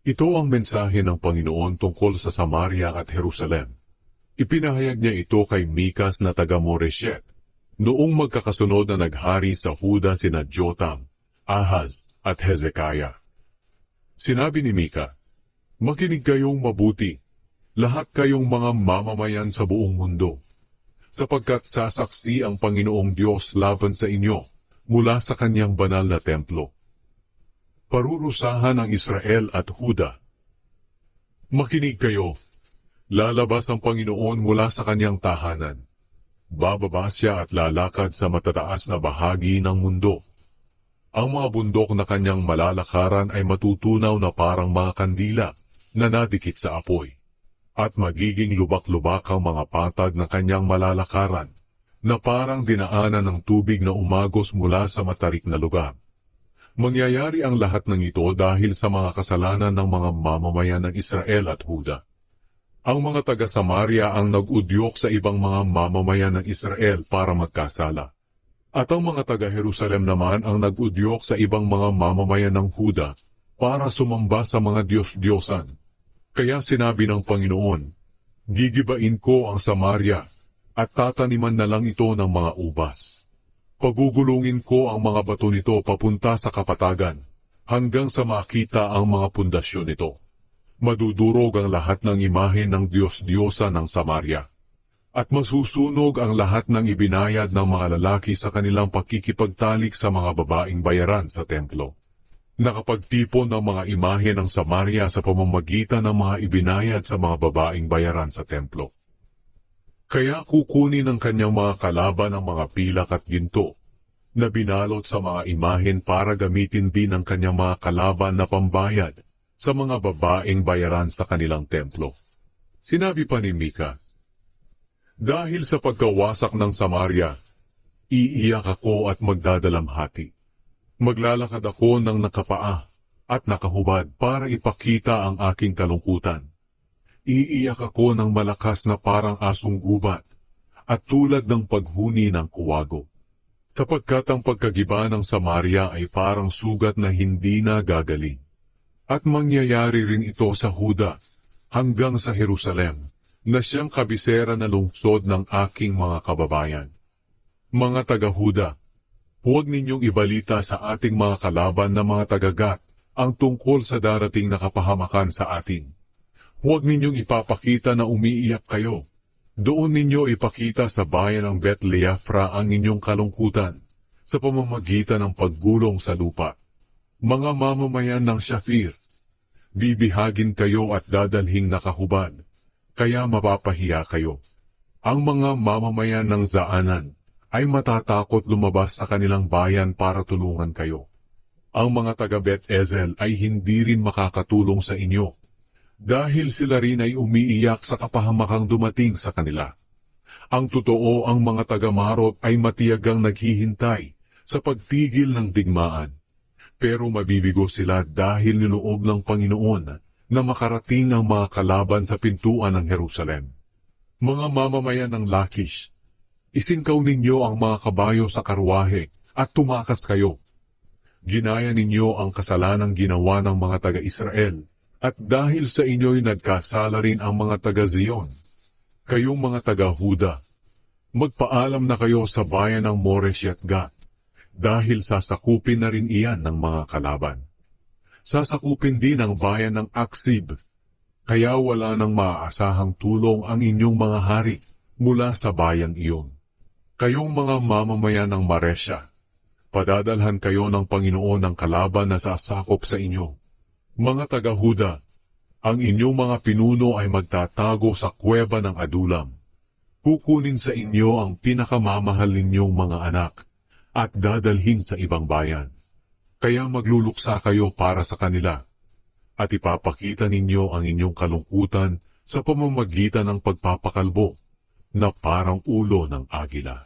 Ito ang mensahe ng Panginoon tungkol sa Samaria at Jerusalem. Ipinahayag niya ito kay Mikas na taga Moreshet, noong magkakasunod na naghari sa Huda sina Jotam, Ahaz at Hezekiah. Sinabi ni Mika, "Makinig kayong mabuti, lahat kayong mga mamamayan sa buong mundo, sapagkat sasaksi ang Panginoong Diyos laban sa inyo mula sa kanyang banal na templo. Parurusahan ang Israel at Huda. Makinig kayo, lalabas ang Panginoon mula sa kanyang tahanan. Bababa siya at lalakad sa matataas na bahagi ng mundo. Ang mga bundok na kanyang malalakaran ay matutunaw na parang mga kandila na nadikit sa apoy, at magiging lubak-lubak ang mga patag na kanyang malalakaran, na parang dinaanan ng tubig na umagos mula sa matarik na lugar. Mangyayari ang lahat ng ito dahil sa mga kasalanan ng mga mamamayan ng Israel at Huda. Ang mga taga-Samaria ang nag-udyok sa ibang mga mamamayan ng Israel para magkasala. At ang mga taga-Jerusalem naman ang nag-udyok sa ibang mga mamamayan ng Huda para sumamba sa mga Diyos-Diyosan. Kaya sinabi ng Panginoon, gigibain ko ang Samaria at tataniman na lang ito ng mga ubas. Pagugulungin ko ang mga bato nito papunta sa kapatagan, hanggang sa makita ang mga pundasyon nito. Madudurog ang lahat ng imahe ng Diyos-Diyosa ng Samaria, at masusunog ang lahat ng ibinayad ng mga lalaki sa kanilang pakikipagtalik sa mga babaeng bayaran sa templo. Nakapagtipon ng mga imahe ng Samaria sa pamamagitan ng mga ibinayad sa mga babaeng bayaran sa templo. Kaya kukunin ng kanyang mga kalaban ang mga pilak at ginto, na binalot sa mga imahen para gamitin din ng kanyang mga kalaban na pambayad sa mga babaeng bayaran sa kanilang templo. Sinabi pa ni Mika, dahil sa pagkawasak ng Samaria, iiyak ako at magdadalamhati. Maglalakad ako ng nakapaa at nakahubad para ipakita ang aking kalungkutan. Iiyak ako ng malakas na parang asong gubat at tulad ng paghuni ng kuwago. Sapagkat ang pagkagiba ng Samaria ay parang sugat na hindi na gagaling. At mangyayari rin ito sa Huda hanggang sa Jerusalem, na siyang kabisera na lungsod ng aking mga kababayan. Mga taga-Huda, huwag ninyong ibalita sa ating mga kalaban na mga taga-Gat ang tungkol sa darating na kapahamakan sa atin. Huwag ninyong ipapakita na umiiyak kayo. Doon ninyo ipakita sa bayan ng Bet-Leafra ang inyong kalungkutan sa pamamagitan ng paggulong sa lupa. Mga mamamayan ng Shafir, bibihagin kayo at dadalhing nakahubad, kaya mapapahiya kayo. Ang mga mamamayan ng Zaanan ay matatakot lumabas sa kanilang bayan para tulungan kayo. Ang mga taga-Bet-Ezel ay hindi rin makakatulong sa inyo, dahil sila rin ay umiiyak sa kapahamakang dumating sa kanila. Ang totoo, ang mga taga-Marot ay matiyagang naghihintay sa pagtigil ng digmaan, pero mabibigo sila dahil niloob ng Panginoon na makarating ang mga kalaban sa pintuan ng Jerusalem. Mga mamamayan ng Lakish, isingkaw ninyo ang mga kabayo sa karwahe at tumakas kayo. Ginaya ninyo ang kasalanang ginawa ng mga taga-Israel, at dahil sa inyo'y nagkasala rin ang mga taga-Zion. Kayong mga taga-Huda, magpaalam na kayo sa bayan ng Moreshet Gat, dahil sasakupin na rin iyan ng mga kalaban. Sasakupin din ang bayan ng Aksib, kaya wala nang maaasahang tulong ang inyong mga hari mula sa bayang iyon. Kayong mga mamamayan ng Maresya, padadalhan kayo ng Panginoon ng kalaban na sasakop sa inyo. Mga taga-Huda, ang inyong mga pinuno ay magtatago sa kuweba ng Adulam. Kukunin sa inyo ang pinakamamahal ninyong mga anak at dadalhin sa ibang bayan. Kaya magluluksa kayo para sa kanila at ipapakita ninyo ang inyong kalungkutan sa pamamagitan ng pagpapakalbo na parang ulo ng agila.